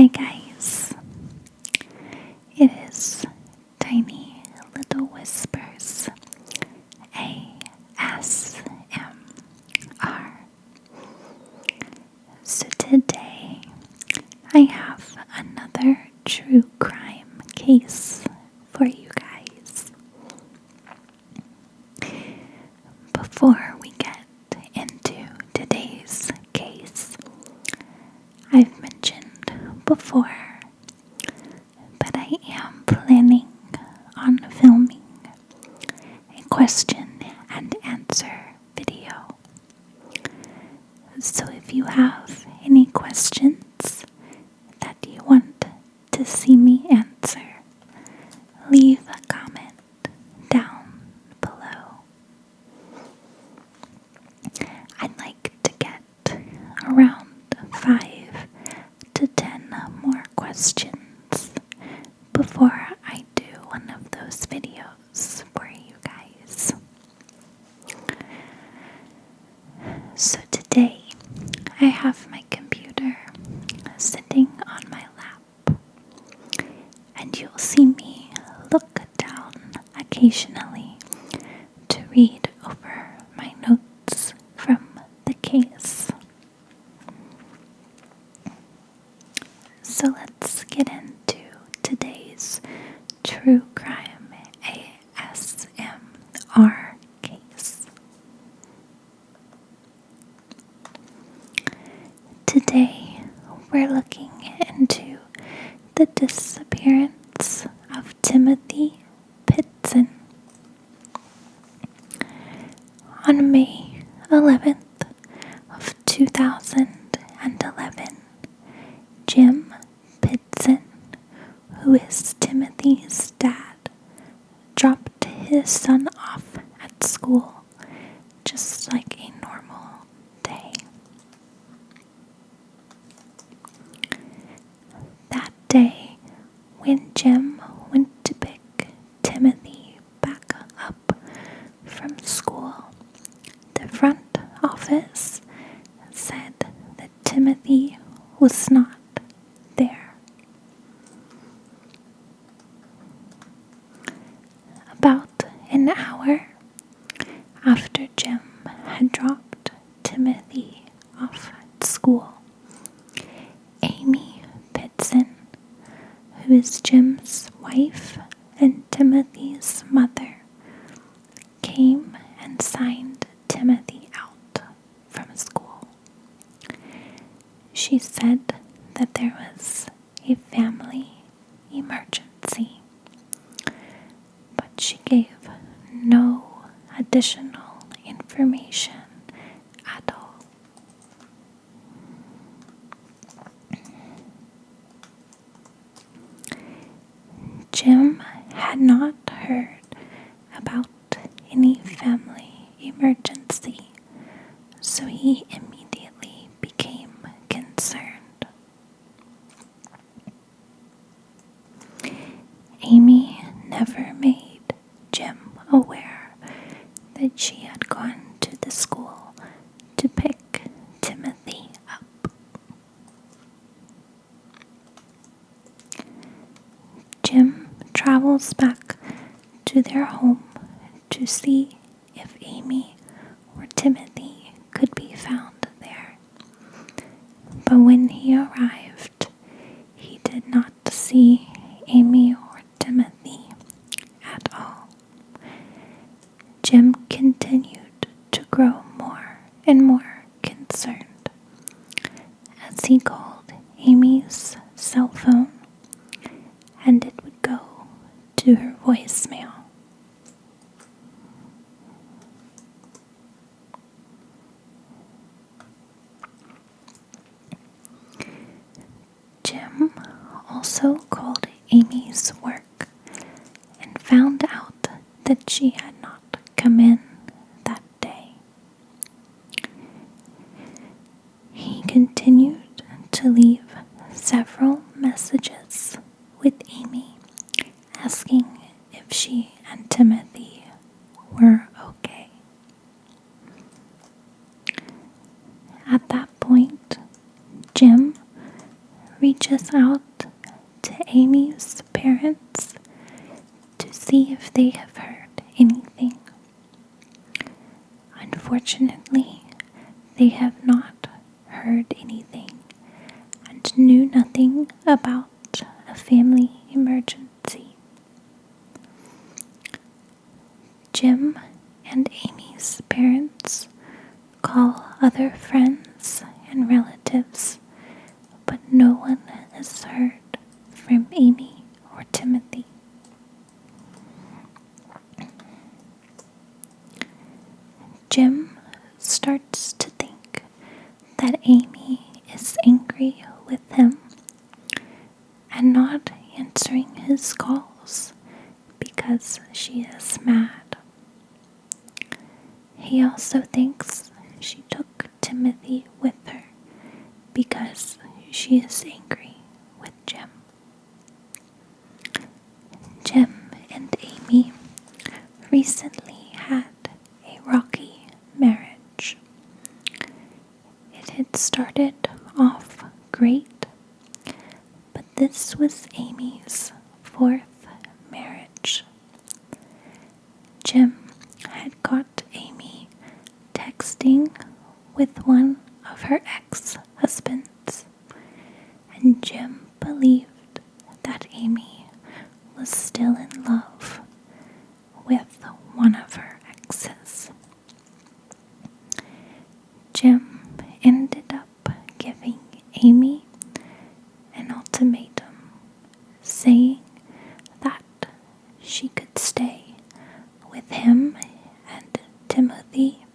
Hi guys, it is Tiny Little Whispers ASMR. So today I have another true crime case for you guys. Before we get into today's case, I've mentioned before, but I am planning on filming a question and answer video. So if you have any questions that you want to see me answer, leave a comment down below. I'd like to get around 5 to 10 more questions before I do one of those videos for you guys. So today I have my computer sitting on my lap, and you'll see me look down occasionally to read over my notes from the case. So let's get into today's true crime ASMR case. Today we're looking into the disappearance of Timothy Pitzen. On May 11th of 2011, Jim Pitzen, who is Timothy's dad, dropped his son off at school just like a normal day. That day, when Jim went to pick Timothy back up from school, the front office said that Timothy was not there. About an hour after Jim had dropped Timothy off at school, Amy Pitzen, who is Jim's wife and Timothy's mother, came and signed Timothy out from school. She said that there was a family emergency, but she gave no additional information at all. Jim had not heard about any family emergency, so he immediately became concerned. Amy never made Jim aware that she had gone to the school to pick Timothy up. Jim travels back to their home to see if Amy or Timothy could be found there. But when he arrived, he did not see Amy or Timothy at all. Jim continued to grow more and more concerned as he called Amy's cell phone, and it would go to her voicemail. Jim also called Amy's work and found out that she had not come in that day. He continued to leave several messages with Amy asking if she and Timothy were okay. At that point, Jim reaches reaches out to Amy's parents to see if they have heard anything. Unfortunately, they have not heard anything and knew nothing about a family emergency. Jim and Amy's parents call other friends and relatives, but no one has heard from Amy or Timothy. Jim starts to think that Amy is angry with him and not answering his calls because she is mad. He also thinks she took Timothy with her because she is angry with Jim. Jim and Amy recently had a rocky marriage. It had started off great, but this was Amy's fourth marriage. Jim had caught Amy texting with one of her ex-husbands, and Jim believed that Amy was still in love with one of her exes. Jim ended up giving Amy an ultimatum, saying that she could stay with him and Timothy,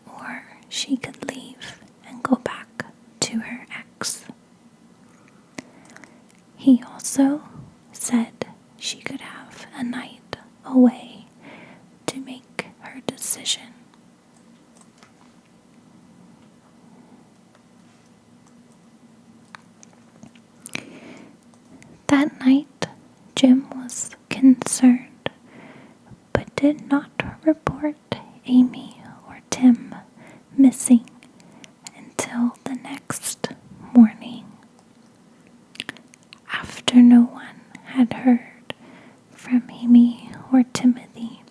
or she could leave and go back to her ex. He also said she could have a night away to make her decision. That night, Jim was concerned, but did not report Amy or Tim missing until the next morning. After no one had heard from Amy or Timothy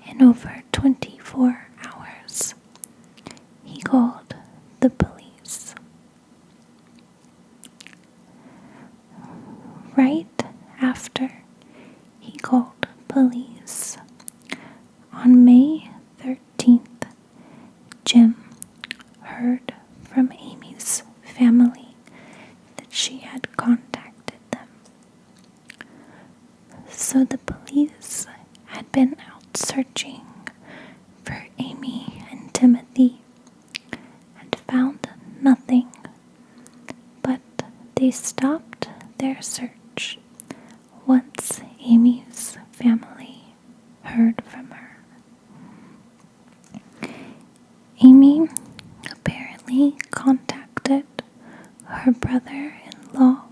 in over 24 hours, he called the police. Right after he called police, on May 13th, Jim heard from Amy's family that she had contacted them. So the police had been out searching for Amy and Timothy and found nothing, but they stopped their search once Amy's family heard from her. Amy apparently contacted her brother-in-law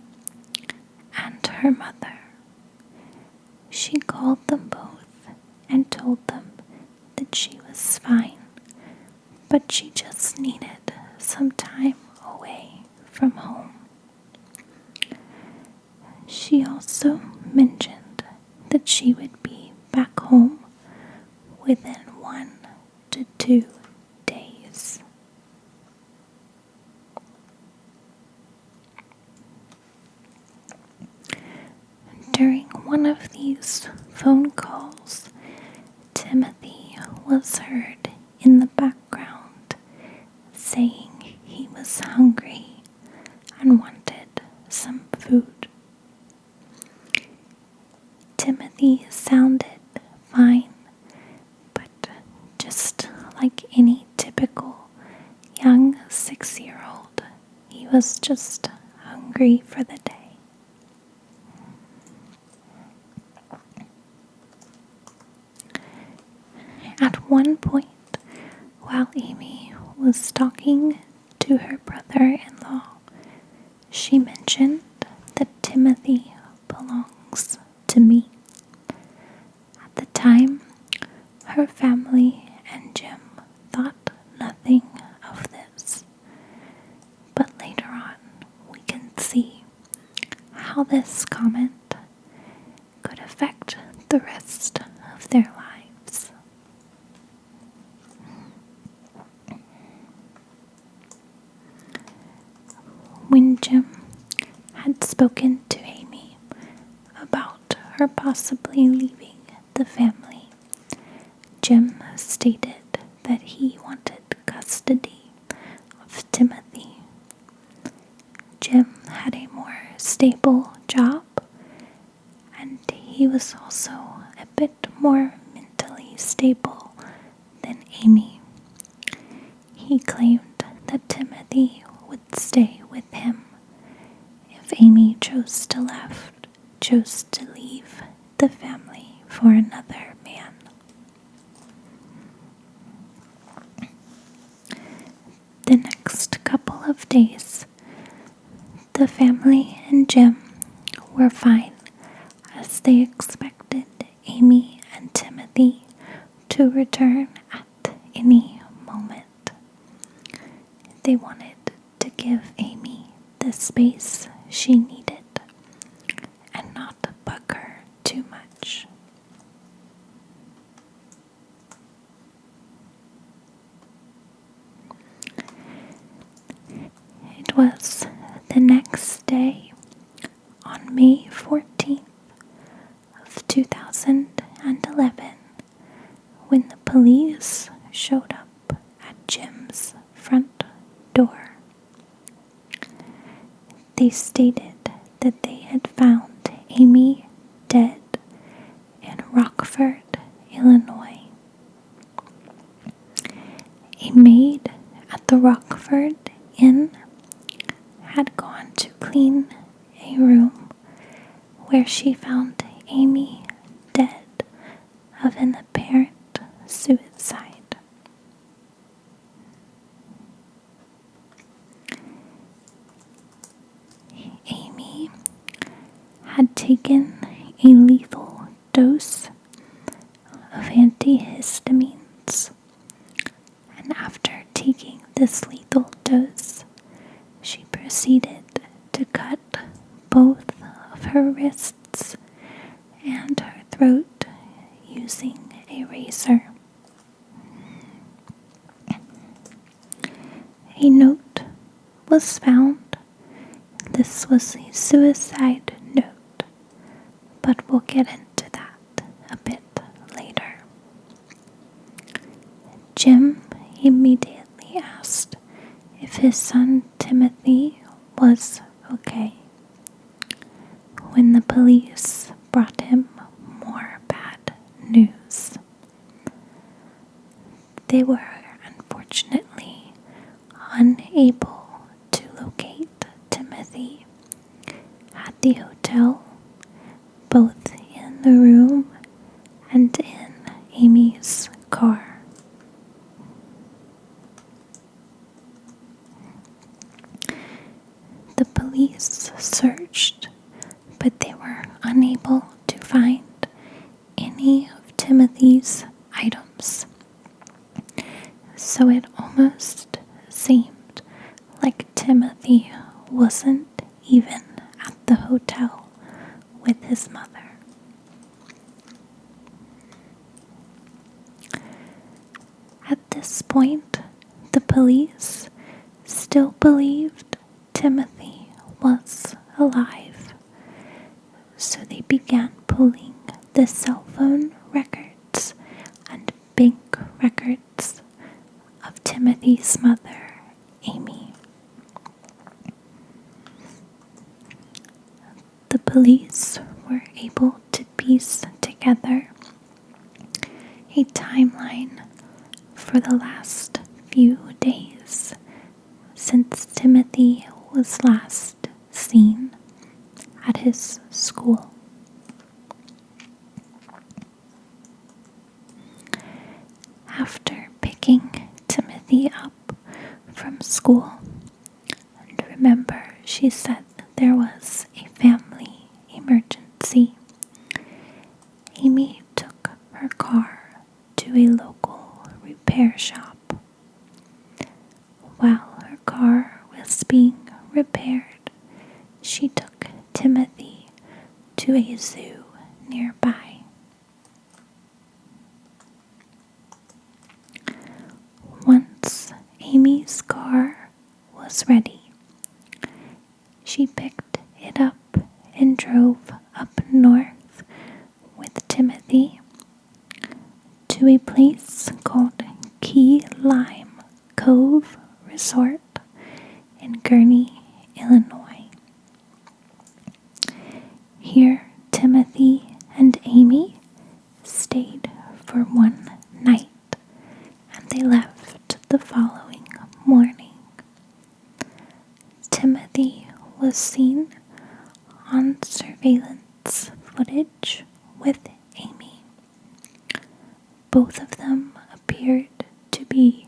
and her mother. She called them both and told them that she was fine, but she just needed some time away from home. She also mentioned that she would be back home within 1 to 2 days. During one of these phone calls, Timothy was heard in the background saying he was hungry and wanted some food. Timothy sounded fine, but just like any typical young 6-year-old, he was just hungry for the day. At one point, while Amy was talking to her brother-in-law, she mentioned that Timothy belongs to me. At the time, her family and Jim thought nothing of this, but later on we can see how this comment could affect the rest of their lives. When Jim had spoken to Amy about her possibly leaving the family, Jim stated that he wanted custody of Timothy. Jim had a more stable job, and he was also a bit more mentally stable than Amy. He claimed that Timothy would stay with him if Amy chose to leave the family for another man. The next couple of days, the family and Jim were fine, as they expected Amy and Timothy to return at any moment. They wanted to give Amy the space she needed and not bug her too much. It was the next day, on May 14th of 2011, when the police showed up at Jim's front door. They stated that they had found Amy dead in Rockford, Illinois. A maid at the Rockford Inn had gone to clean a room where she found Amy dead of an apparent suicide. Amy had taken a lethal dose of antihistamines, and after taking this lethal dose, she proceeded to cut both of her wrists and her throat using a razor. A note was found. This was a suicide note, but we'll get into that a bit later. Jim immediately asked if his son Timothy was okay, when the police brought him more bad news. They were unfortunately unable to locate Timothy at the hotel, both in the room and in Amy's car. The police searched, but they were unable to find any of Timothy's items. So it almost seemed like Timothy wasn't even at the hotel with his mother. At this point, the police still believed Timothy was alive, so they began pulling the cell phone records and bank records of Timothy's mother, Amy. The police were able to piece together a timeline for the last few days since Timothy was last seen at his school. After picking Timothy up from school, and remember she said there was a family emergency, Amy took her car to a local repair shop. While her car was being repaired, she took Timothy to a zoo nearby. Once Amy's car was ready, she picked it up and drove up north with Timothy to a place called Key Lime Cove Resort in Gurnee, Illinois. Here, Timothy and Amy stayed for one night, and they left the following morning. Timothy was seen on surveillance footage with Amy. Both of them appeared to be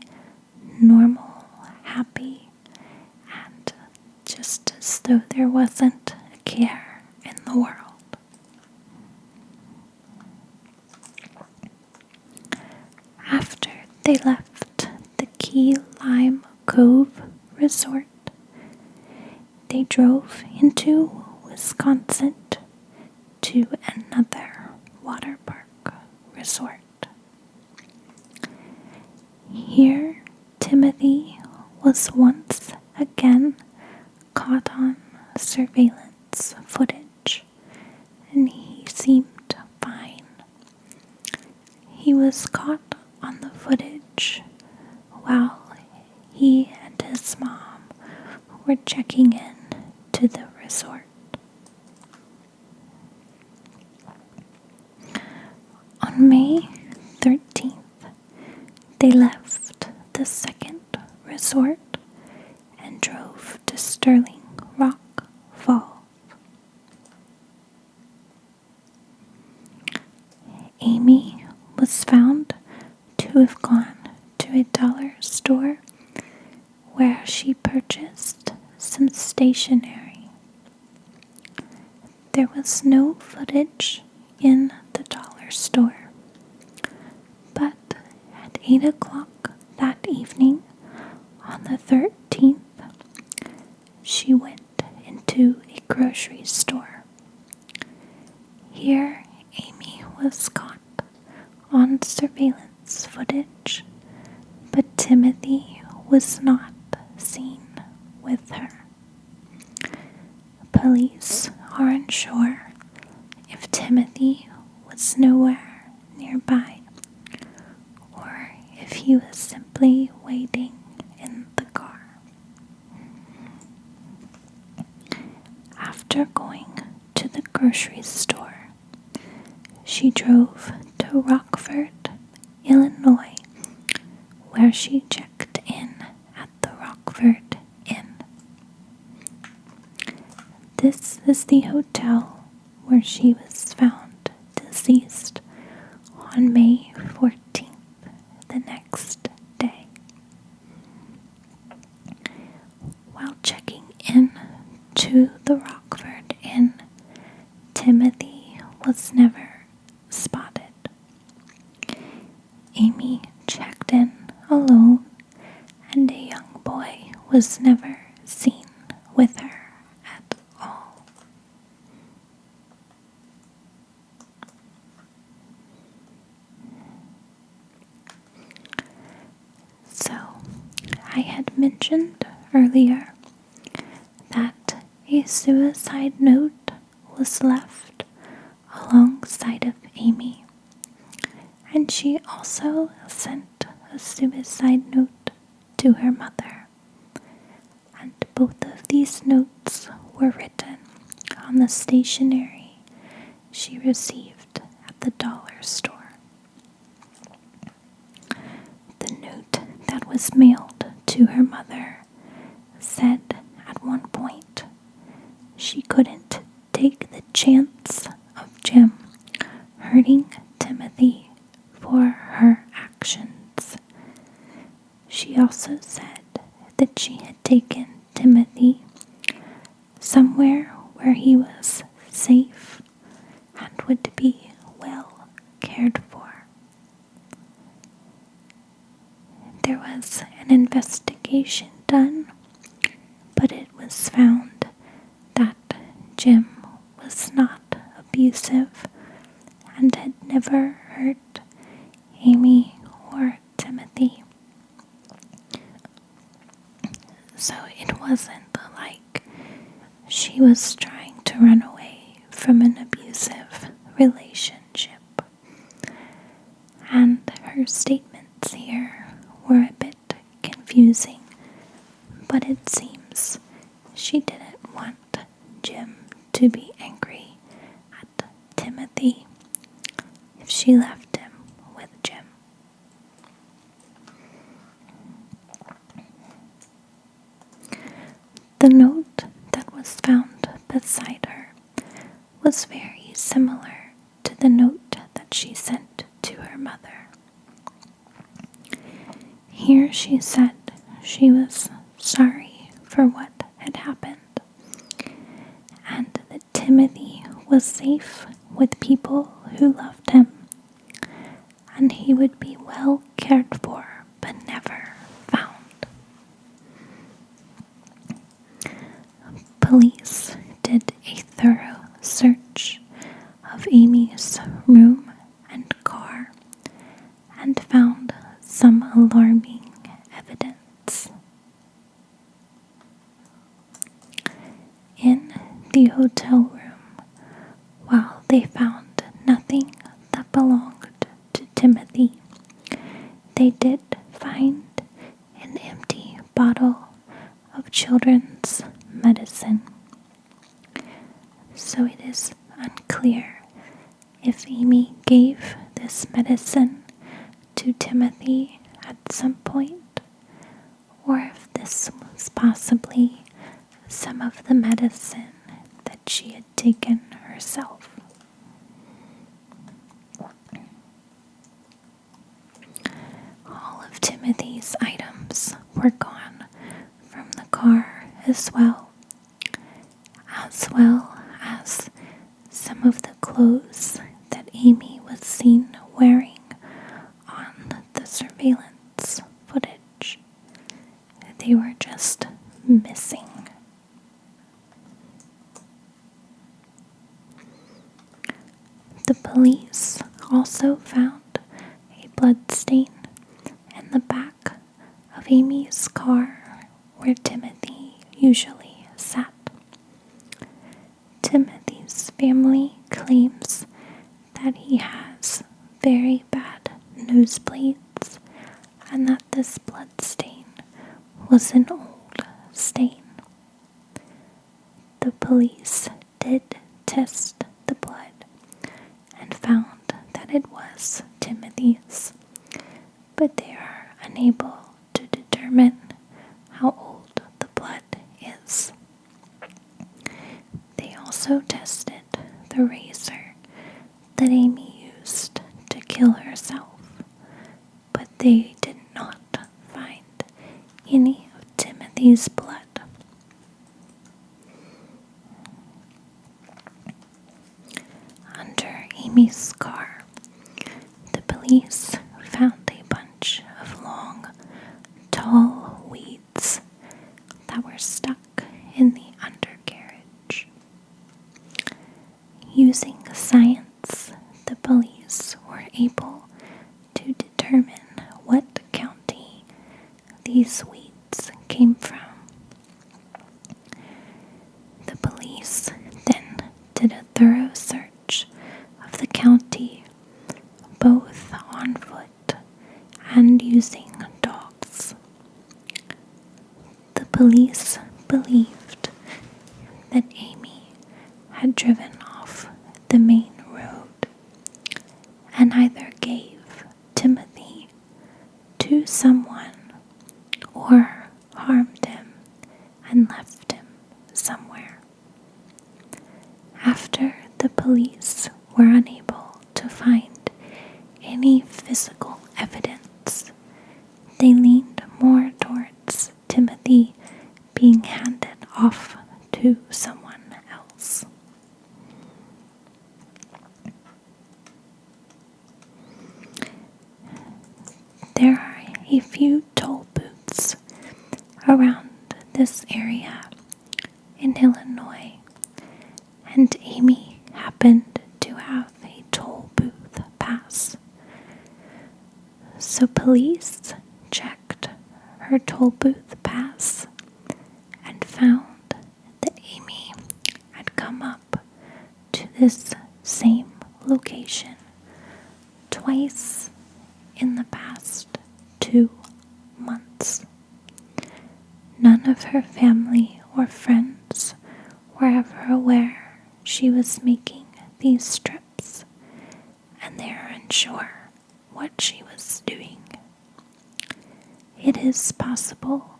normal, happy, and just as though there wasn't a care in the world. After they left the Key Lime Cove Resort, they drove into Wisconsin to another water park resort. Here, Timothy was once again caught on surveillance footage, and he seemed fine. He was caught on the footage while he and his mom were checking in to the resort. On May 13th, they left the second resort and drove to Sterling Rock Falls. Amy was found to have gone to a dollar store where she purchased some stationery. There was no footage in the dollar store, but at 8 o'clock that evening on the 13th, she went into a grocery store. Here, Amy was caught on surveillance footage, but Timothy was not seen with her. Police are unsure if Timothy was nowhere nearby or if he was simply waiting in the car. After going to the grocery store, she drove to Rockford, Illinois, where she checked in at the Rockford Inn. This is the hotel where she was found deceased on May 14th, the next day. While checking in to the Rockford Inn, Timothy was never spotted. Amy checked in alone, and a young boy was never seen with her at all. So, I had mentioned earlier that a suicide note was left alongside of Amy, and she also sent a suicide note to her mother, and both of these notes were written on the stationery she received at the dollar store. The note that was mailed to her mother said at one point she couldn't take the chance of Jim hurting Timothy for her actions. She also said that she had taken Timothy somewhere where he was safe and would be well cared for. There was an investigation done, but it was found that Jim was not abusing abusive and had never hurt Amy or Timothy. So it wasn't like she was trying to run away from an abusive relationship. And her statements here were a bit confusing, but it seems she didn't want Jim to be angry at Timothy if she left him with Jim. The note that was found beside her was very similar to the note that she sent to her mother. Here she said she was sorry for what had happened, and that Timothy was safe with people who loved him, and he would be well cared for but never found. Police did a thorough search of Amy's room and car and found some alarming evidence. In the hotel room, while they found nothing that belonged to Timothy, they did find an empty bottle of children's medicine. So it is unclear if Amy gave this medicine to Timothy at some point, or if this was possibly some of the medicine that she had taken herself. All of Timothy's items were gone from the car as well as some of the clothes that Amy was seen wearing on the surveillance footage. They were just missing. The police also found a blood stain in the back of Amy's car where Timothy usually sat. Timothy's family claims that he has very bad nosebleeds and that this blood stain was an old stain. The police did test the blood and found that it was Timothy's, but they are unable to determine how old the blood is. They also tested the razor that Amy used to kill herself, but they did not find any of Timothy's blood. Under Amy's car, the police found a bunch of long, tall weeds that were stuck in the undercarriage. Using science, the police were able to determine what county these weeds came from. The police then did a thorough search of the county, both on foot and using dogs. The police believed that Amy had driven off the main road and either gave Timothy to someone or harmed him and left him somewhere. After the police were unable to find any physical evidence, they leaned more towards Timothy being handed off to someone else. There are a few toll booths around this area in Illinois, and Amy happened So police checked her toll booth pass and found that Amy had come up to this same location twice in the past 2 months. None of her family or friends were ever aware she was making these trips, and they are unsure what she was doing. It is possible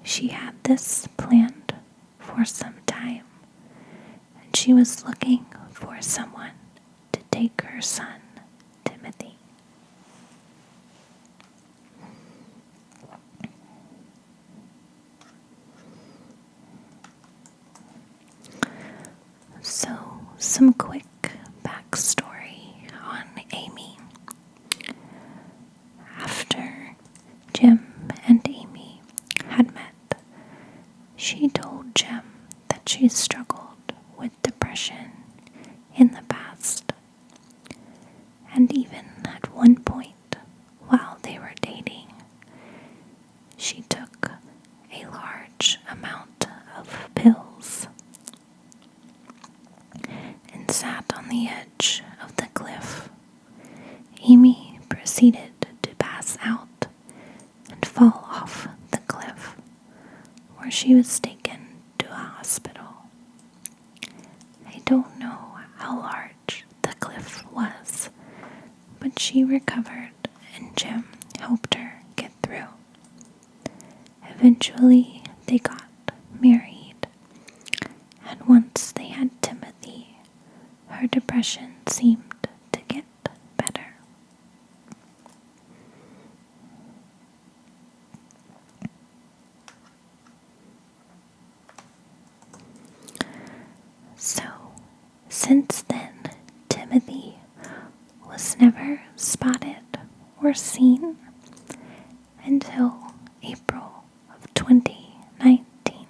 she had this planned for some time, and she was looking for someone to take her son, Timothy. So, some quick backstory on Amy. After Jim and Amy had met, she told Jim that she struggled with depression in the past, and even at one point while they were dating, she took a large amount of pills and sat on the edge of the cliff. Amy proceeded to pass out and fall off the cliff, where she was taken to a hospital. I don't know how large the cliff was, but she recovered and Jim helped her get through. Eventually, they got married, and once they had Timothy, her depression seemed to get better. So, since then, Timothy was never spotted or seen until April of 2019.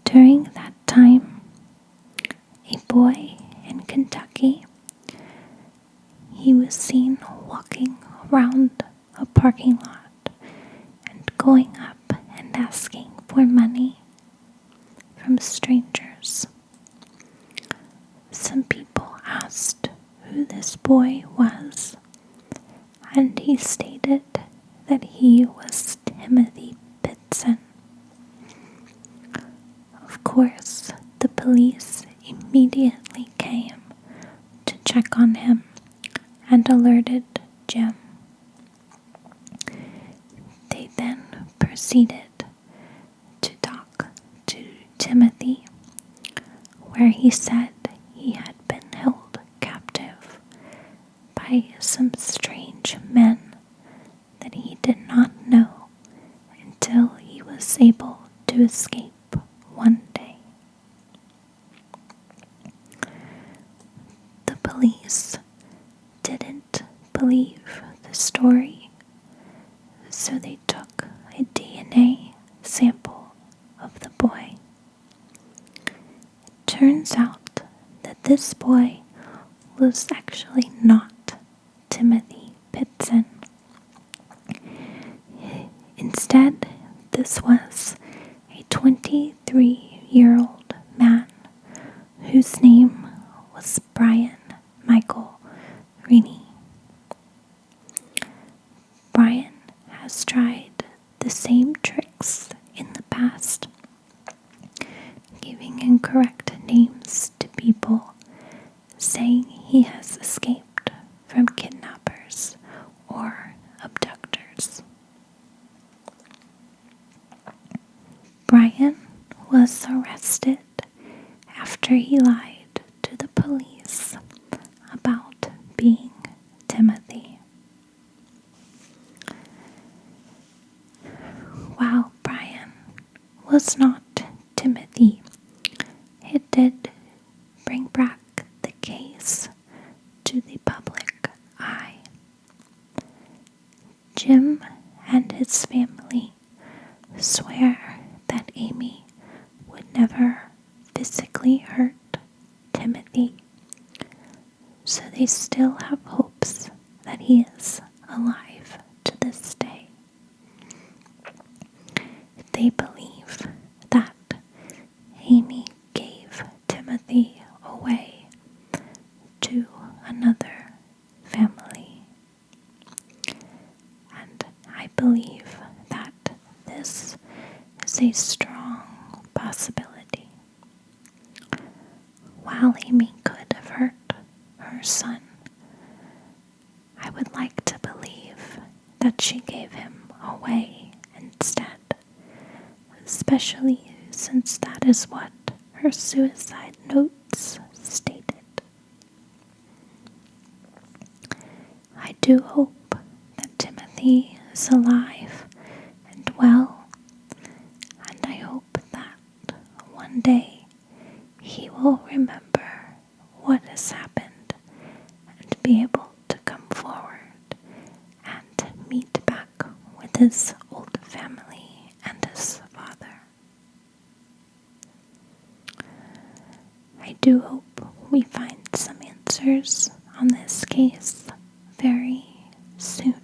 During that time, a boy in Kentucky, he was seen walking around a parking lot and going up and asking for money from strangers. Some people asked who this boy was, and he stated that he was Timothy Pitzen. Of course, the police immediately came to check on him and alerted Jim. They then proceeded to talk to Timothy, where he said he had been held captive by some strange men that he did not know until he was able to escape one day. The police didn't believe the story, so they took a DNA sample of the boy. It turns out that this boy was actually not Timothy Pitzen. Instead, this was a 23-year-old man whose name was Brian Michael Rini. Brian has tried the same tricks in the past, giving incorrect names to people, saying he has escaped from kidnappers or abductors. Brian was arrested after he lied to the police about being Timothy. While Brian was not Timothy, it did bring back the case to the public eye. Jim and his family swear that Amy would never physically hurt Timothy, so they still have hopes that he is alive to this day. They believe that Amy gave Timothy away to another family. And I believe that this is a strong possibility. While Amy could have hurt her son, I would like to believe that she gave him away instead, especially since that is what her suicide notes stated. I do hope that Timothy is alive and well, and I hope that one day he will remember what has happened and be able to come forward and meet back with his old family and his father. I do hope we find some answers on this case very soon.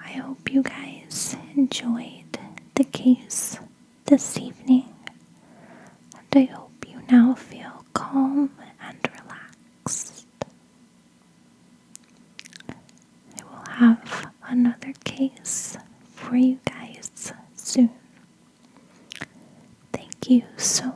I hope you guys enjoyed the case this evening, and I hope you now feel calm and relaxed. I will have another case for you guys soon. Thank you so